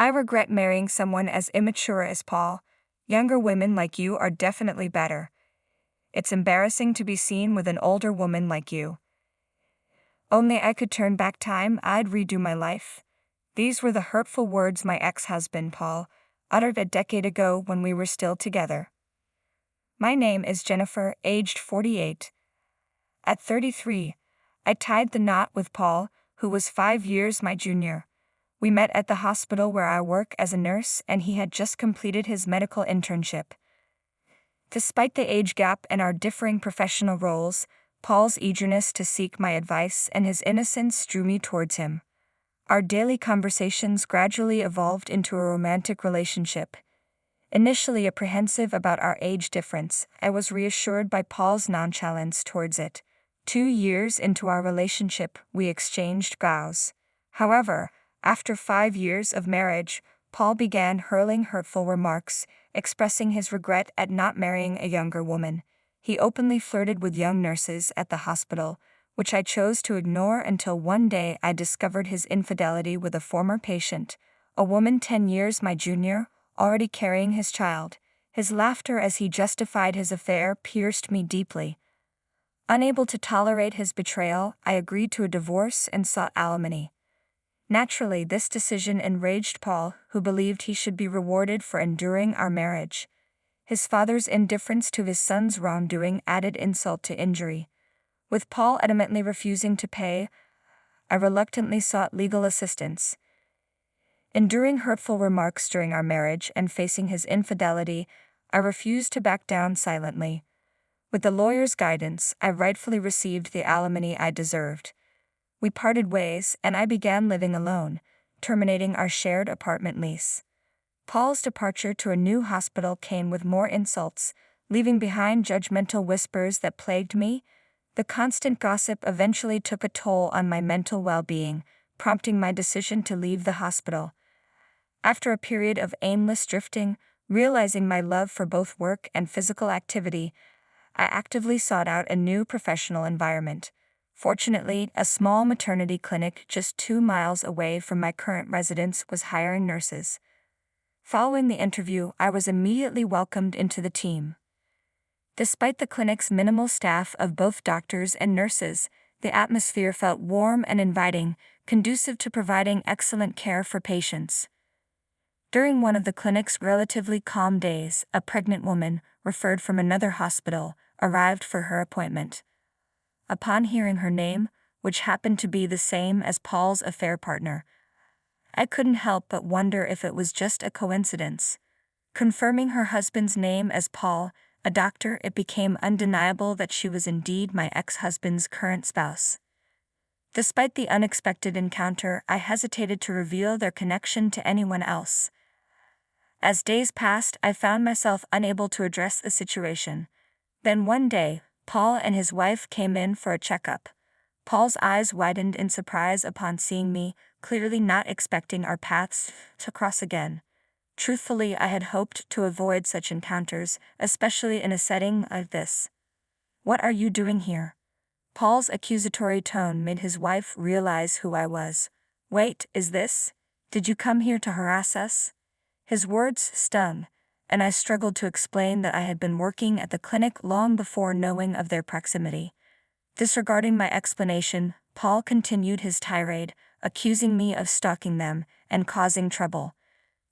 I regret marrying someone as immature as Paul. Younger women like you are definitely better. It's embarrassing to be seen with an older woman like you. Only I could turn back time, I'd redo my life. These were the hurtful words my ex-husband, Paul, uttered a decade ago when we were still together. My name is Jennifer, aged 48. At 33, I tied the knot with Paul, who was 5 years my junior. We met at the hospital where I work as a nurse, and he had just completed his medical internship. Despite the age gap and our differing professional roles, Paul's eagerness to seek my advice and his innocence drew me towards him. Our daily conversations gradually evolved into a romantic relationship. Initially apprehensive about our age difference, I was reassured by Paul's nonchalance towards it. 2 years into our relationship, we exchanged vows. However, after 5 years of marriage, Paul began hurling hurtful remarks, expressing his regret at not marrying a younger woman. He openly flirted with young nurses at the hospital, which I chose to ignore until one day I discovered his infidelity with a former patient, a woman 10 years my junior, already carrying his child. His laughter as he justified his affair pierced me deeply. Unable to tolerate his betrayal, I agreed to a divorce and sought alimony. Naturally, this decision enraged Paul, who believed he should be rewarded for enduring our marriage. His father's indifference to his son's wrongdoing added insult to injury. With Paul adamantly refusing to pay, I reluctantly sought legal assistance. Enduring hurtful remarks during our marriage and facing his infidelity, I refused to back down silently. With the lawyer's guidance, I rightfully received the alimony I deserved. We parted ways, and I began living alone, terminating our shared apartment lease. Paul's departure to a new hospital came with more insults, leaving behind judgmental whispers that plagued me. The constant gossip eventually took a toll on my mental well-being, prompting my decision to leave the hospital. After a period of aimless drifting, realizing my love for both work and physical activity, I actively sought out a new professional environment. Fortunately, a small maternity clinic just 2 miles away from my current residence was hiring nurses. Following the interview, I was immediately welcomed into the team. Despite the clinic's minimal staff of both doctors and nurses, the atmosphere felt warm and inviting, conducive to providing excellent care for patients. During one of the clinic's relatively calm days, a pregnant woman, referred from another hospital, arrived for her appointment. Upon hearing her name, which happened to be the same as Paul's affair partner, I couldn't help but wonder if it was just a coincidence. Confirming her husband's name as Paul, a doctor, it became undeniable that she was indeed my ex-husband's current spouse. Despite the unexpected encounter, I hesitated to reveal their connection to anyone else. As days passed, I found myself unable to address the situation. Then one day, Paul and his wife came in for a checkup. Paul's eyes widened in surprise upon seeing me, clearly not expecting our paths to cross again. Truthfully, I had hoped to avoid such encounters, especially in a setting like this. "What are you doing here?" Paul's accusatory tone made his wife realize who I was. "Wait, is this? Did you come here to harass us?" His words stung, and I struggled to explain that I had been working at the clinic long before knowing of their proximity. Disregarding my explanation, Paul continued his tirade, accusing me of stalking them and causing trouble.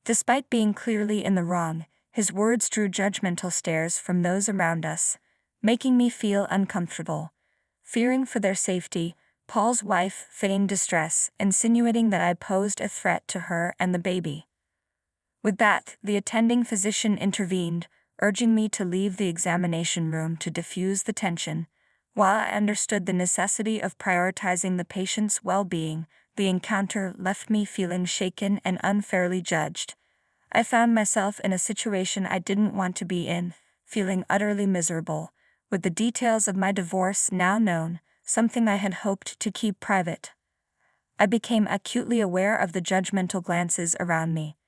Despite being clearly in the wrong, his words drew judgmental stares from those around us, making me feel uncomfortable. Fearing for their safety, Paul's wife feigned distress, insinuating that I posed a threat to her and the baby. With that, the attending physician intervened, urging me to leave the examination room to diffuse the tension. While I understood the necessity of prioritizing the patient's well-being, the encounter left me feeling shaken and unfairly judged. I found myself in a situation I didn't want to be in, feeling utterly miserable. With the details of my divorce now known, something I had hoped to keep private, I became acutely aware of the judgmental glances around me.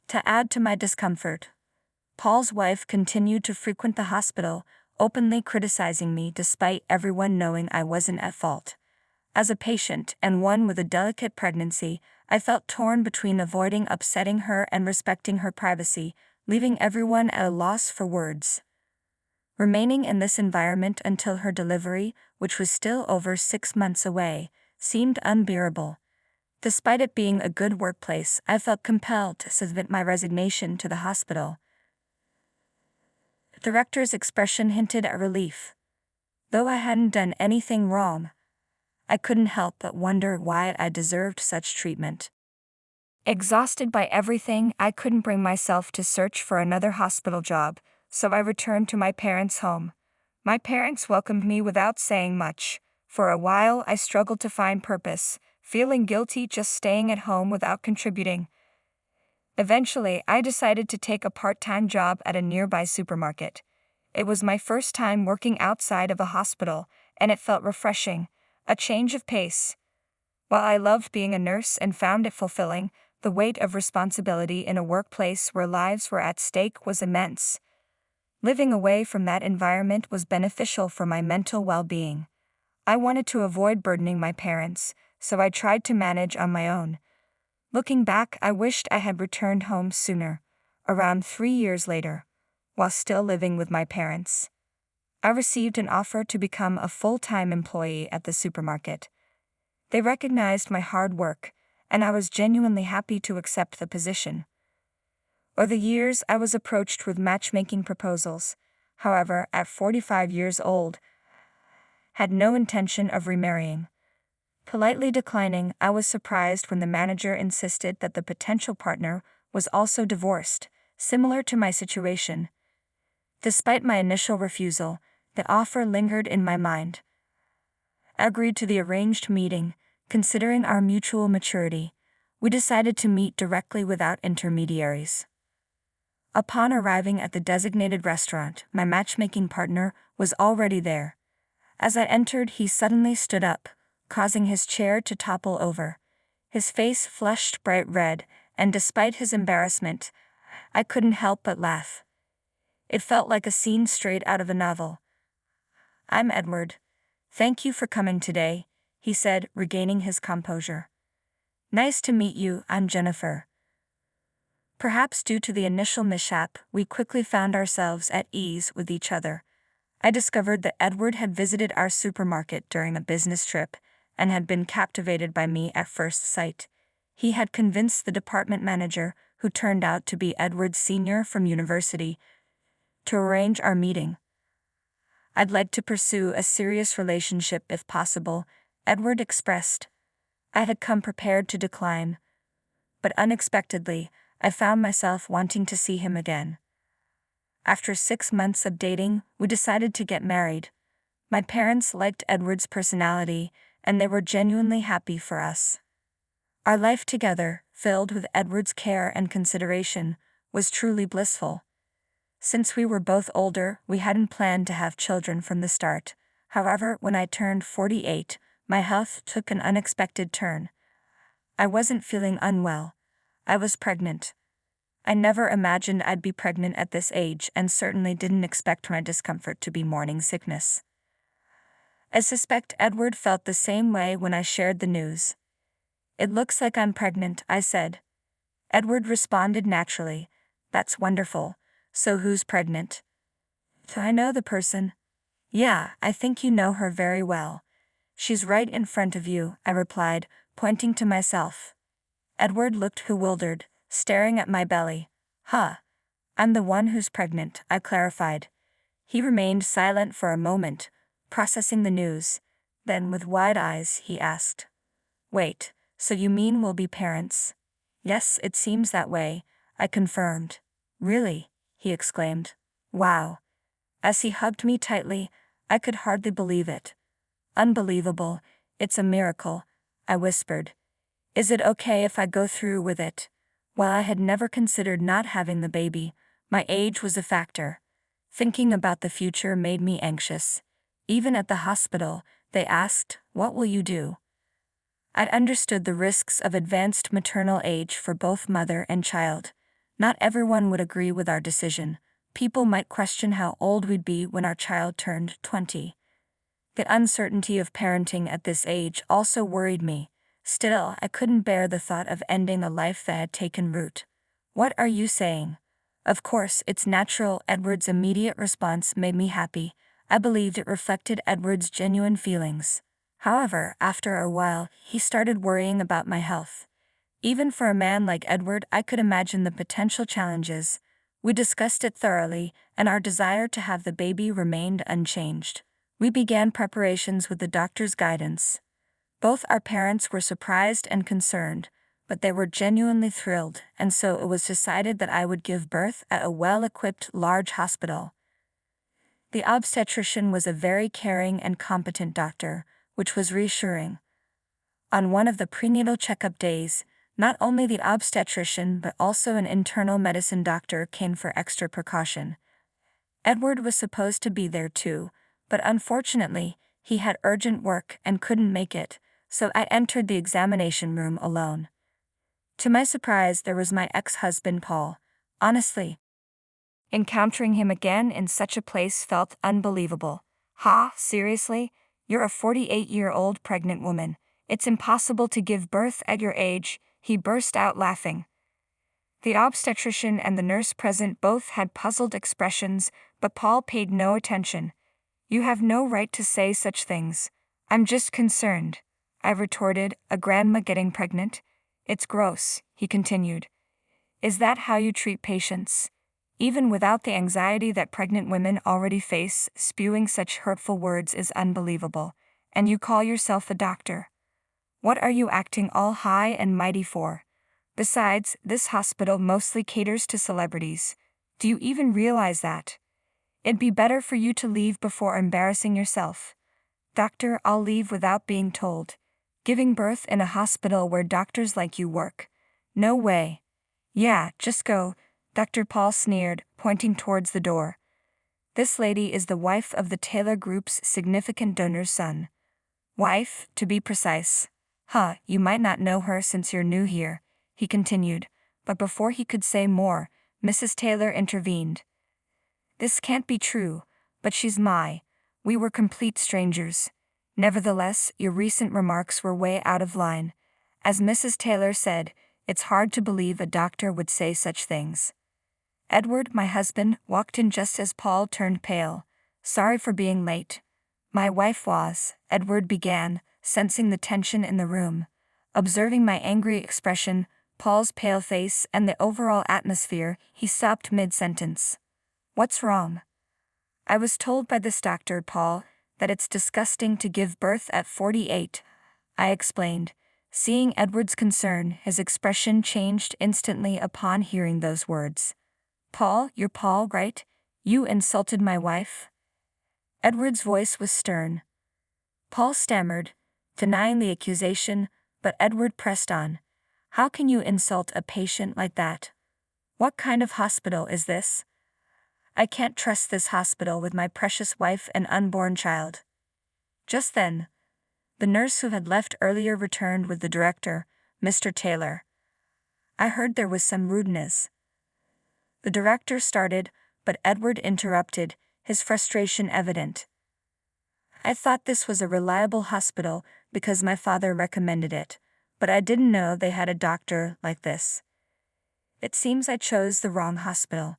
To add to my discomfort, Paul's wife continued to frequent the hospital, openly criticizing me despite everyone knowing I wasn't at fault. As a patient and one with a delicate pregnancy, I felt torn between avoiding upsetting her and respecting her privacy, leaving everyone at a loss for words. Remaining in this environment until her delivery, which was still over 6 months away, seemed unbearable. Despite it being a good workplace, I felt compelled to submit my resignation to the hospital. The director's expression hinted at relief. Though I hadn't done anything wrong, I couldn't help but wonder why I deserved such treatment. Exhausted by everything, I couldn't bring myself to search for another hospital job, so I returned to my parents' home. My parents welcomed me without saying much. For a while, I struggled to find purpose, feeling guilty just staying at home without contributing. Eventually, I decided to take a part-time job at a nearby supermarket. It was my first time working outside of a hospital, and it felt refreshing, a change of pace. While I loved being a nurse and found it fulfilling, the weight of responsibility in a workplace where lives were at stake was immense. Living away from that environment was beneficial for my mental well-being. I wanted to avoid burdening my parents, so I tried to manage on my own. Looking back, I wished I had returned home sooner, around 3 years later, while still living with my parents. I received an offer to become a full-time employee at the supermarket. They recognized my hard work, and I was genuinely happy to accept the position. Over the years, I was approached with matchmaking proposals. However, at 45 years old, had no intention of remarrying. Politely declining, I was surprised when the manager insisted that the potential partner was also divorced, similar to my situation. Despite my initial refusal, the offer lingered in my mind. I agreed to the arranged meeting. Considering our mutual maturity, we decided to meet directly without intermediaries. Upon arriving at the designated restaurant, my matchmaking partner was already there. As I entered, he suddenly stood up, causing his chair to topple over. His face flushed bright red, and despite his embarrassment, I couldn't help but laugh. It felt like a scene straight out of a novel. "I'm Edward. Thank you for coming today," he said, regaining his composure. "Nice to meet you, I'm Jennifer." Perhaps due to the initial mishap, we quickly found ourselves at ease with each other. I discovered that Edward had visited our supermarket during a business trip and had been captivated by me at first sight. He had convinced the department manager, who turned out to be Edward's senior from university, to arrange our meeting. "I'd like to pursue a serious relationship if possible," Edward expressed. I had come prepared to decline, but unexpectedly, I found myself wanting to see him again. After 6 months of dating, we decided to get married. My parents liked Edward's personality, and they were genuinely happy for us. Our life together, filled with Edward's care and consideration, was truly blissful. Since we were both older, we hadn't planned to have children from the start. However, when I turned 48, my health took an unexpected turn. I wasn't feeling unwell. I was pregnant. I never imagined I'd be pregnant at this age and certainly didn't expect my discomfort to be morning sickness. I suspect Edward felt the same way when I shared the news. "It looks like I'm pregnant," I said. Edward responded naturally. "That's wonderful. So who's pregnant?" "Do I know the person?" "Yeah, I think you know her very well. She's right in front of you," I replied, pointing to myself. Edward looked bewildered, staring at my belly. "Huh. I'm the one who's pregnant," I clarified. He remained silent for a moment, processing the news. Then, with wide eyes, he asked, "Wait, so you mean we'll be parents?" "Yes, it seems that way," I confirmed. "Really?" he exclaimed. "Wow." As he hugged me tightly, I could hardly believe it. "Unbelievable, it's a miracle," I whispered. "Is it okay if I go through with it?" While I had never considered not having the baby, my age was a factor. Thinking about the future made me anxious. Even at the hospital, they asked, "What will you do?" I'd understood the risks of advanced maternal age for both mother and child. Not everyone would agree with our decision. People might question how old we'd be when our child turned 20. The uncertainty of parenting at this age also worried me. Still, I couldn't bear the thought of ending a life that had taken root. "What are you saying?" "Of course, it's natural." Edward's immediate response made me happy. I believed it reflected Edward's genuine feelings. However, after a while, he started worrying about my health. Even for a man like Edward, I could imagine the potential challenges. We discussed it thoroughly, and our desire to have the baby remained unchanged. We began preparations with the doctor's guidance. Both our parents were surprised and concerned, but they were genuinely thrilled, and so it was decided that I would give birth at a well-equipped large hospital. The obstetrician was a very caring and competent doctor, which was reassuring. On one of the prenatal checkup days, not only the obstetrician but also an internal medicine doctor came for extra precaution. Edward was supposed to be there too, but unfortunately, he had urgent work and couldn't make it, so I entered the examination room alone. To my surprise, there was my ex-husband Paul. Honestly, encountering him again in such a place felt unbelievable. "Ha, seriously? You're a 48-year-old pregnant woman. It's impossible to give birth at your age," he burst out laughing. The obstetrician and the nurse present both had puzzled expressions, but Paul paid no attention. "You have no right to say such things. I'm just concerned," I retorted. "A grandma getting pregnant? It's gross," he continued. "Is that how you treat patients? Even without the anxiety that pregnant women already face, spewing such hurtful words is unbelievable. And you call yourself a doctor? What are you acting all high and mighty for? Besides, this hospital mostly caters to celebrities. Do you even realize that? It'd be better for you to leave before embarrassing yourself." "Doctor, I'll leave without being told. Giving birth in a hospital where doctors like you work? No way." "Yeah, just go," Dr. Paul sneered, pointing towards the door. "This lady is the wife of the Taylor Group's significant donor's son." "Wife, to be precise." "Huh, you might not know her since you're new here," he continued, but before he could say more, Mrs. Taylor intervened. "This can't be true, but we were complete strangers. Nevertheless, your recent remarks were way out of line. As Mrs. Taylor said, it's hard to believe a doctor would say such things." Edward, my husband, walked in just as Paul turned pale. "Sorry for being late." "My wife was," Edward began, sensing the tension in the room. Observing my angry expression, Paul's pale face, and the overall atmosphere, he stopped mid-sentence. "What's wrong?" "I was told by this doctor, Paul, that it's disgusting to give birth at 48, I explained. Seeing Edward's concern, his expression changed instantly upon hearing those words. "Paul, you're Paul, right? You insulted my wife?" Edward's voice was stern. Paul stammered, denying the accusation, but Edward pressed on. "How can you insult a patient like that? What kind of hospital is this? I can't trust this hospital with my precious wife and unborn child." Just then, the nurse who had left earlier returned with the director, Mr. Taylor. "I heard there was some rudeness." The director started, but Edward interrupted, his frustration evident. "I thought this was a reliable hospital because my father recommended it, but I didn't know they had a doctor like this. It seems I chose the wrong hospital."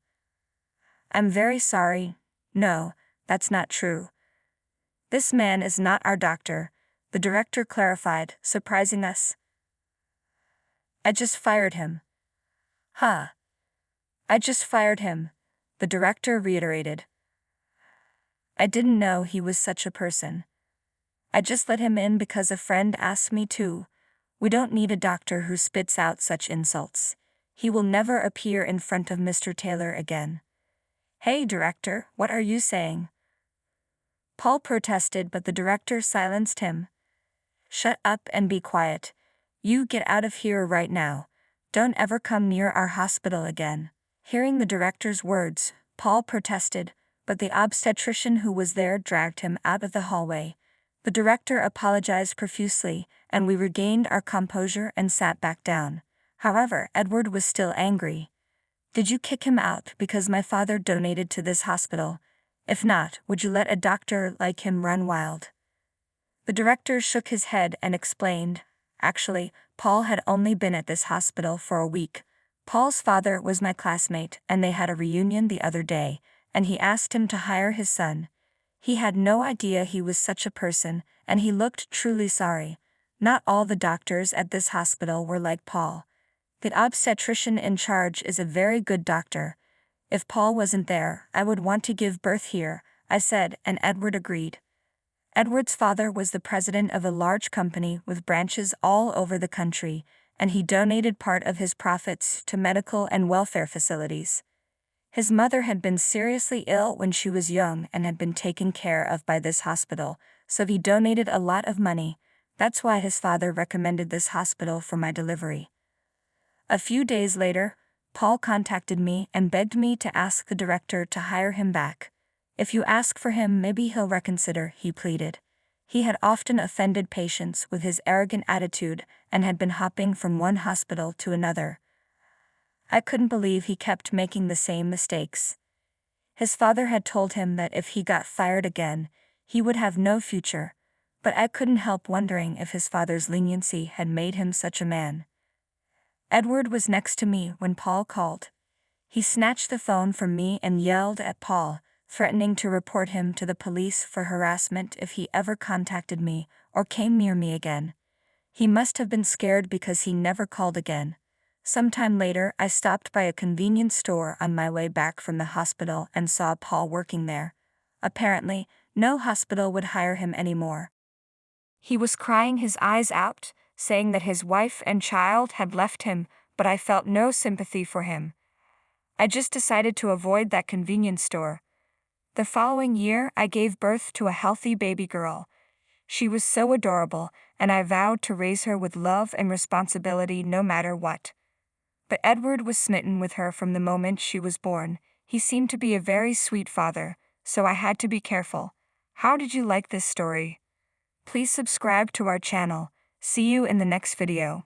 "I'm very sorry. No, that's not true. This man is not our doctor," the director clarified, surprising us. "I just fired him." "Huh. I just fired him," the director reiterated. "I didn't know he was such a person. I just let him in because a friend asked me to. We don't need a doctor who spits out such insults. He will never appear in front of Mr. Taylor again." "Hey, director, what are you saying?" Paul protested, but the director silenced him. "Shut up and be quiet. You get out of here right now. Don't ever come near our hospital again." Hearing the director's words, Paul protested, but the obstetrician who was there dragged him out of the hallway. The director apologized profusely, and we regained our composure and sat back down. However, Edward was still angry. "Did you kick him out because my father donated to this hospital? If not, would you let a doctor like him run wild?" The director shook his head and explained, Actually, Paul had only been at this hospital for a week. Paul's father was my classmate, and they had a reunion the other day, and he asked him to hire his son. He had no idea he was such a person, and he looked truly sorry. Not all the doctors at this hospital were like Paul. The obstetrician in charge is a very good doctor. If Paul wasn't there, I would want to give birth here, I said, and Edward agreed. Edward's father was the president of a large company with branches all over the country, and he donated part of his profits to medical and welfare facilities. His mother had been seriously ill when she was young and had been taken care of by this hospital, so he donated a lot of money. That's why his father recommended this hospital for my delivery. A few days later, Paul contacted me and begged me to ask the director to hire him back. If you ask for him, maybe he'll reconsider, he pleaded. He had often offended patients with his arrogant attitude and had been hopping from one hospital to another. I couldn't believe he kept making the same mistakes. His father had told him that if he got fired again, he would have no future, but I couldn't help wondering if his father's leniency had made him such a man. Edward was next to me when Paul called. He snatched the phone from me and yelled at Paul, threatening to report him to the police for harassment if he ever contacted me or came near me again. He must have been scared because he never called again. Sometime later, I stopped by a convenience store on my way back from the hospital and saw Paul working there. Apparently, no hospital would hire him anymore. He was crying his eyes out, saying that his wife and child had left him, but I felt no sympathy for him. I just decided to avoid that convenience store. The following year, I gave birth to a healthy baby girl. She was so adorable, and I vowed to raise her with love and responsibility no matter what. But Edward was smitten with her from the moment she was born. He seemed to be a very sweet father, so I had to be careful. How did you like this story? Please subscribe to our channel. See you in the next video.